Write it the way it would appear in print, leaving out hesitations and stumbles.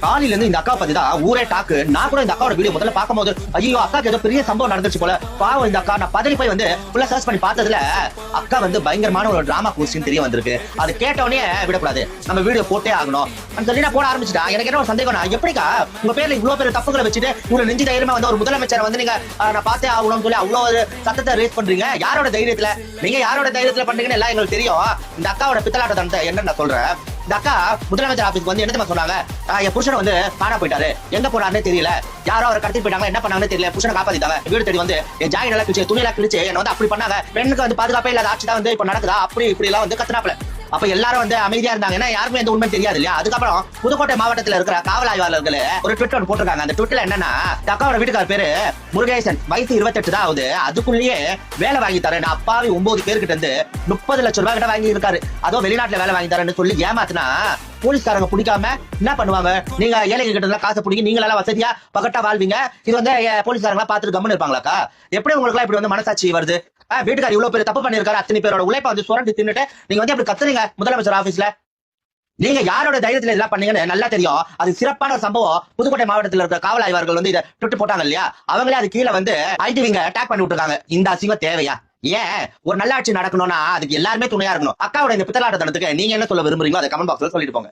காலையில இருந்து இந்த அக்கா பத்தி தான் ஊரே டாக்கு. நான் கூட இந்த அக்காவோட வீடியோ முதல்ல பார்க்கும்போது ஐயோ அக்காக்கு ஏதோ பெரிய சம்பவம் நடந்துச்சு போல பாவம் இந்த அக்கா. நான் பதறி போய் வந்து ஃபுல்லா சர்ச் பண்ணி பார்த்ததுல அக்கா வந்து பயங்கரமான ஒரு டிராமா கோர்ஸ்னு தெரிய வந்திருக்கு. அது கேட்டவனே விடக்கூடாது, நம்ம வீடியோ போட்டே ஆகணும் சொல்லி நான் போட ஆரம்பிச்சுட்டா. எனக்கு என்ன ஒரு சந்தேகம், நான் எப்படிக்கா உங்க பேர்ல இவ்வளவு பேர் தப்புகளை வச்சுட்டு இவ்வளவு நெஞ்சு தைரியமா வந்து ஒரு முதலமைச்சரை வந்து நீங்க நான் பார்த்தே ஆகணும்னு சொல்லி அவ்வளவு ஒரு சத்தத்தை ரேஸ் பண்றீங்க? யாரோட தைரியத்துல நீங்க யாரோட தைரியத்துல பண்றீங்கன்னு எல்லாம் எங்களுக்கு தெரியும். இந்த அக்காவோட பித்தலாட்டத்தை என்ன நான் சொல்றேன். இந்த அக்கா முதலமைச்சர் ஆபீஸ்க்கு வந்து என்ன சொன்னாங்க, என் புருஷனை வந்து காணா போயிட்டாரு, எங்க போனாருன்னே தெரியல, யாரோ அவரை கடத்தி போயிட்டாங்க, என்ன பண்ணாங்கன்னு தெரியல, புருஷனை காப்பாத்திட்டாங்க, வீடு தேடி வந்து என் ஜாயின் எல்லாம் கிழிச்சு துணி எல்லாம் கிழிச்சு என்ன வந்து அப்படி பண்ணாங்க, பெண்ணுக்கு வந்து பாதுகாப்பே இல்லாத ஆட்சி தான் வந்து இப்ப நடக்குதா, அப்படி இப்படி எல்லாம் வந்து கத்துனாப்ல. அப்ப எல்லாரும் வந்து அமைதியா இருந்தாங்க, ஏன்னா யாருமே எந்த உண்மை தெரியாது இல்லையா. அதுக்கப்புறம் புதுக்கோட்டை மாவட்டத்தில் இருக்கிற காவல் ஆய்வாளர்கள் ஒரு ட்விட்டர் போட்டிருக்காங்க. அந்த ட்விட்டர்ல என்னன்னா, அக்காவோட வீட்டுக்கார பேரு முருகேசன், வயசு 28 தான் ஆகுது, அதுக்குள்ளேயே வேலை வாங்கி தரேன் அப்பாவி 9 பேர்கிட்ட இருந்து 30 லட்சம் ரூபாய் கிட்ட வாங்கி இருக்காரு. அதோ வெளிநாட்டுல வேலை வாங்கி தரேன்னு சொல்லி ஏமாத்தினா போலீஸ்காரங்க பிடிக்காம என்ன பண்ணுவாங்க, நீங்க ஏழைங்க கிட்ட காசை பிடிக்க நீங்க எல்லாம் வசதியா பகட்டா வாழ்வீங்க. இது வந்து போலீஸ்காரங்களா பார்த்துட்டு கம்முன்னு இருப்பாங்களாக்கா? எப்படி உங்களுக்கு எல்லாம் இப்படி வந்து மனசாட்சி வருது? வீட்டுக்காரர் இவ்வளவு பேர் தப்பு பண்ணிருக்காரு, அத்தனை பேரோட உழைப்பை வந்து சுரண்டி தின்னுட்டு நீங்க வந்து அப்படி கத்துறீங்க முதலமைச்சர் ஆபீஸ்ல. நீங்க யாரோட தைரியத்துல இதெல்லாம் பண்ணீங்கன்னு நல்லா தெரியும். அது சிறப்பான சம்பவம். புதுக்கோட்டை மாவட்டத்தில் இருக்கிற காவல் ஆய்வாளர்கள் வந்து இதை ட்விட் போட்டாங்க இல்லையா, அவங்களே அது கீழே வந்து ஐடிவிங்க அட்டாக் பண்ணி விட்டுருக்காங்க. இந்த அசிங்கம் தேவையா? ஏன் ஒரு நல்லாட்சி நடக்கணும்னா அதுக்கு எல்லாருமே துணையா இருக்கணும். அக்காவோட இந்த பித்தலாட்டத்தனத்துக்கு நீங்க என்ன சொல்ல விரும்புறீங்களோ அதை கமெண்ட் பாக்ஸ்ல சொல்லிட்டு போங்க.